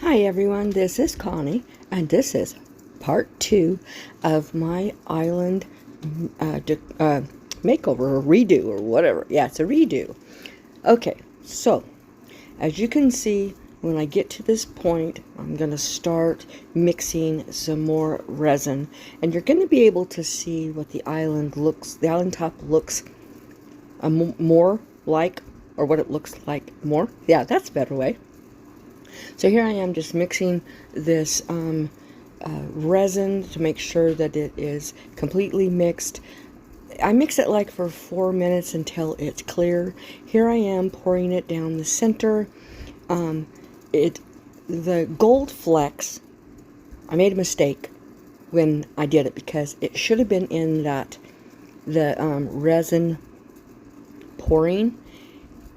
Hi everyone, this is Connie, and this is part 2 of my island makeover, or redo, or whatever. Yeah, it's a redo. Okay, so, as you can see, when I get to this point, I'm going to start mixing some more resin, and you're going to be able to see what the island top looks more like, or what it looks like more. Yeah, that's a better way. So here I am just mixing this resin to make sure that it is completely mixed. I mix it like for 4 minutes until it's clear. Here I am pouring it down the center. The gold flecks, I made a mistake when I did it because it should have been in the resin pouring,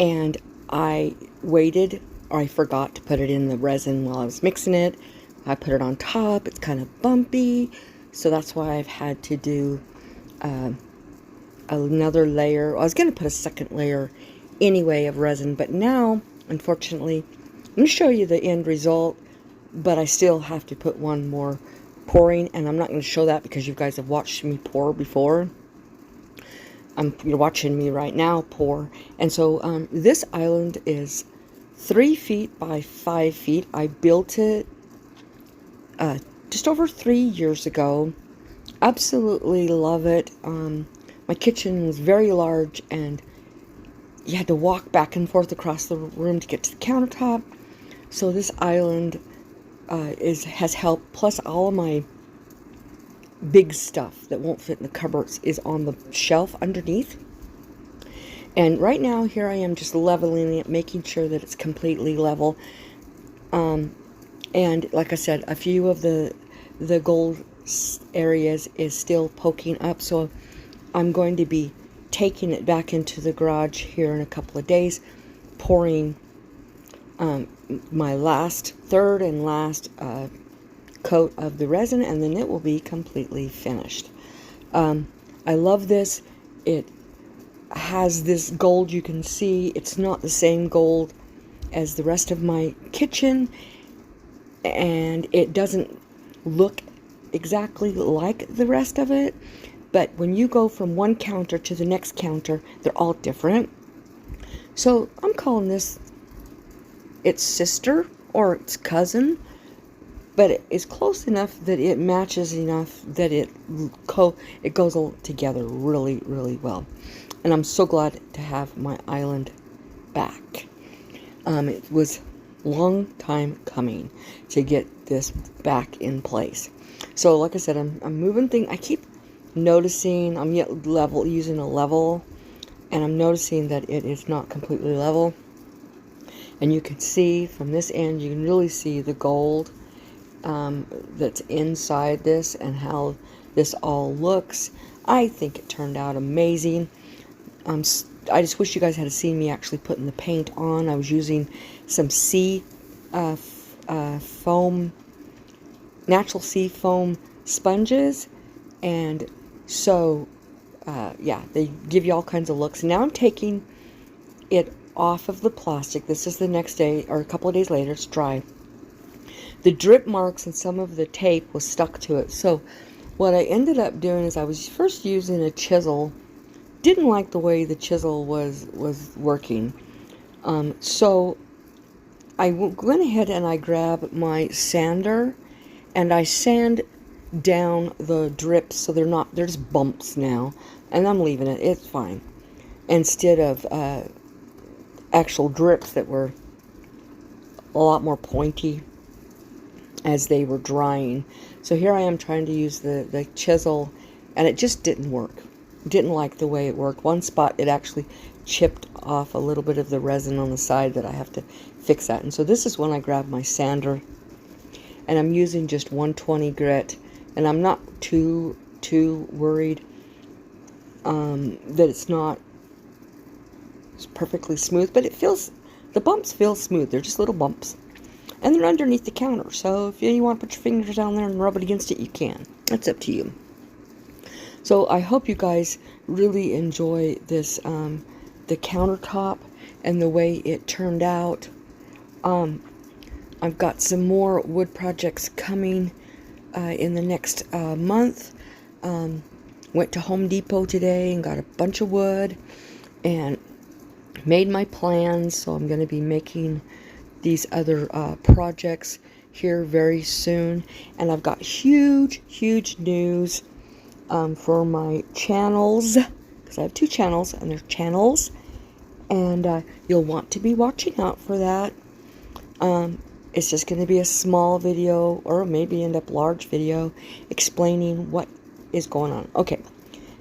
and I waited, or I forgot to put it in the resin while I was mixing it. I put it on top. It's kind of bumpy, so that's why I've had to do another layer. I was going to put a second layer anyway of resin, but now, unfortunately, I'm going to show you the end result, but I still have to put one more pouring, and I'm not going to show that because you guys have watched me pour before. You're watching me right now pour. And so this island is 3 feet by 5 feet. I built it just over 3 years ago. Absolutely love it. My kitchen was very large, and you had to walk back and forth across the room to get to the countertop. So this island has helped. Plus, all of my big stuff that won't fit in the cupboards is on the shelf underneath. And right now, here I am just leveling it, making sure that it's completely level. And like I said, a few of the gold areas is still poking up, so I'm going to be taking it back into the garage here in a couple of days, pouring my third and last coat of the resin, and then it will be completely finished. I love this. It has this gold. You can see it's not the same gold as the rest of my kitchen, and it doesn't look exactly like the rest of it, but when you go from one counter to the next counter, they're all different. So I'm calling this its sister or its cousin, but it is close enough that it matches enough that it goes all together really, really well. And I'm so glad to have my island back. It was a long time coming to get this back in place. So like I said, I'm moving things. I keep noticing I'm using a level, and I'm noticing that it is not completely level. And you can see from this end, you can really see the gold that's inside this and how this all looks. I think it turned out amazing. I just wish you guys had seen me actually putting the paint on. I was using some foam, natural sea foam sponges, and so yeah, they give you all kinds of looks. Now I'm taking it off of the plastic. This is the next day, or a couple of days later. It's dry. The drip marks and some of the tape was stuck to it. So what I ended up doing is I was first using a chisel. Didn't like the way the chisel was working. So I went ahead and I grabbed my sander, and I sand down the drips so they're just bumps now. And I'm leaving it. It's fine. Instead of actual drips that were a lot more pointy as they were drying. So here I am trying to use the chisel, and it just didn't work. Didn't like the way it worked. One spot it actually chipped off a little bit of the resin on the side that I have to fix that. And so this is when I grabbed my sander, and I'm using just 120 grit, and I'm not too worried that it's not perfectly smooth, but the bumps feel smooth. They're just little bumps, and they're underneath the counter, so if you want to put your fingers down there and rub it against it, you can. That's up to you. So I hope you guys really enjoy this, the countertop and the way it turned out. I've got some more wood projects coming in the next month. Went to Home Depot today and got a bunch of wood and made my plans. So I'm going to be making these other projects here very soon. And I've got huge news for my channels, because I have 2 channels and they're channels, and you'll want to be watching out for that. It's just going to be a small video, or maybe end up large video, explaining what is going on. Okay,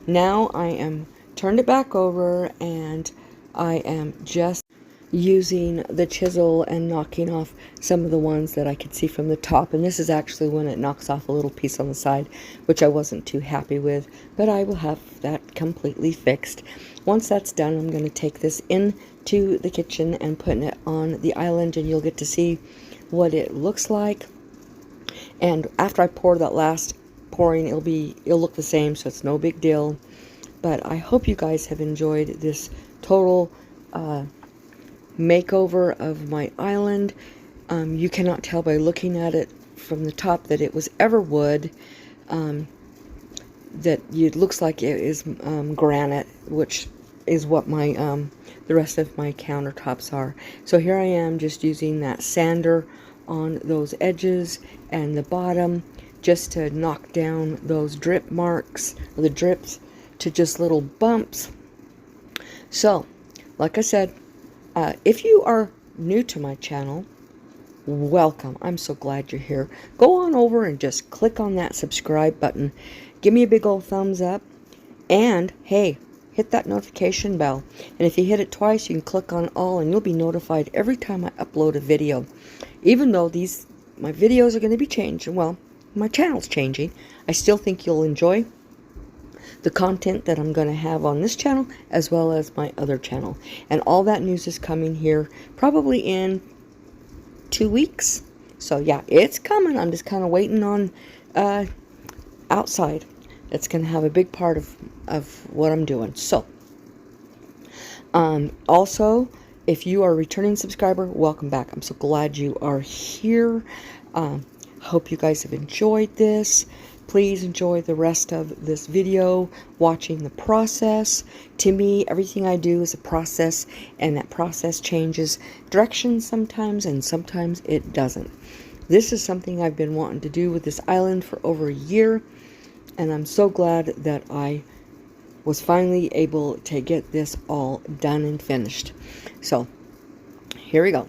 now I am turned it back over, and I am just using the chisel and knocking off some of the ones that I could see from the top. And this is actually when it knocks off a little piece on the side, which I wasn't too happy with, but I will have that completely fixed. Once that's done, I'm going to take this into the kitchen and putting it on the island, and you'll get to see what it looks like. And after I pour that last pouring, it'll look the same, so it's no big deal. But I hope you guys have enjoyed this total makeover of my island. You cannot tell by looking at it from the top that it was ever wood. That it looks like it is granite, which is what my the rest of my countertops are. So here I am, just using that sander on those edges and the bottom, just to knock down those drip marks, or the drips, to just little bumps. So, like I said, if you are new to my channel, welcome. I'm so glad you're here. Go on over and just click on that subscribe button. Give me a big old thumbs up. And, hey, hit that notification bell. And if you hit it twice, you can click on all, and you'll be notified every time I upload a video. Even though my videos are going to be changing, well, my channel's changing, I still think you'll enjoy the content that I'm going to have on this channel, as well as my other channel. And all that news is coming here probably in 2 weeks. So yeah, it's coming. I'm just kind of waiting on outside. It's going to have a big part of what I'm doing. So also, if you are a returning subscriber, welcome back. I'm so glad you are here. Hope you guys have enjoyed this. Please enjoy the rest of this video, watching the process. To me, everything I do is a process, and that process changes direction sometimes, and sometimes it doesn't. This is something I've been wanting to do with this island for over a year, and I'm so glad that I was finally able to get this all done and finished. So, here we go.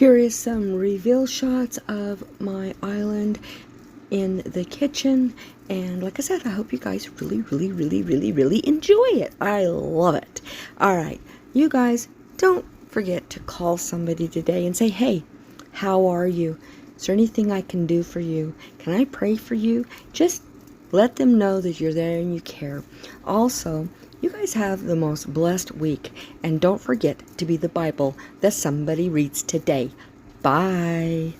Here is some reveal shots of my island in the kitchen, and like I said, I hope you guys really enjoy it. I love it. All right, you guys, don't forget to call somebody today and say, hey, how are you? Is there anything I can do for you? Can I pray for you? Just let them know that you're there and you care. Also, you guys have the most blessed week, and don't forget to be the Bible that somebody reads today. Bye.